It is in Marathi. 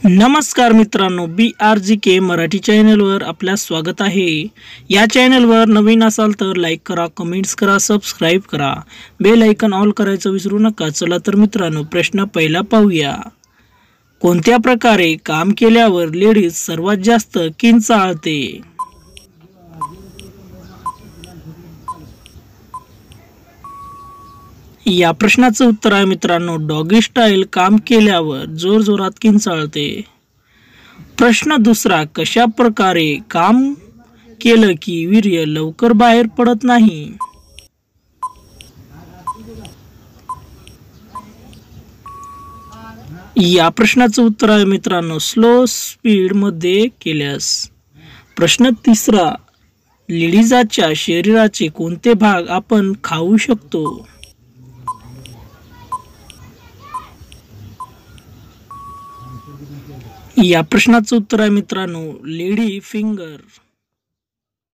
नमस्कार मित्रांनो, BRGK मराठी चॅनलवर आपल्या स्वागत आहे। या चॅनलवर नवीन असाल तर लाईक करा, कमेंट्स करा, सबस्क्राइब करा, बेल आयकॉन ऑल करायचं विसरू नका। चला तर मित्रांनो, प्रश्न पहिला पाहूया। कोणत्या प्रकारे काम केल्यावर लेडीज सर्वात जास्त किंचाळते? या प्रश्नाचं उत्तर आहे मित्रांनो, डॉगी स्टाईल काम केल्यावर जोरजोरात किंचाळते। प्रश्न दुसरा, कशा प्रकारे काम केलं की वीर्य लवकर बाहेर पडत नाही? या प्रश्नाचं उत्तर आहे मित्रांनो, स्लो स्पीड मध्ये केल्यास। प्रश्न तिसरा, लेडीजच्या शरीराचे कोणते भाग आपण खाऊ शकतो? या प्रश्नाचं उत्तर आहे मित्रांनो, लेडी फिंगर।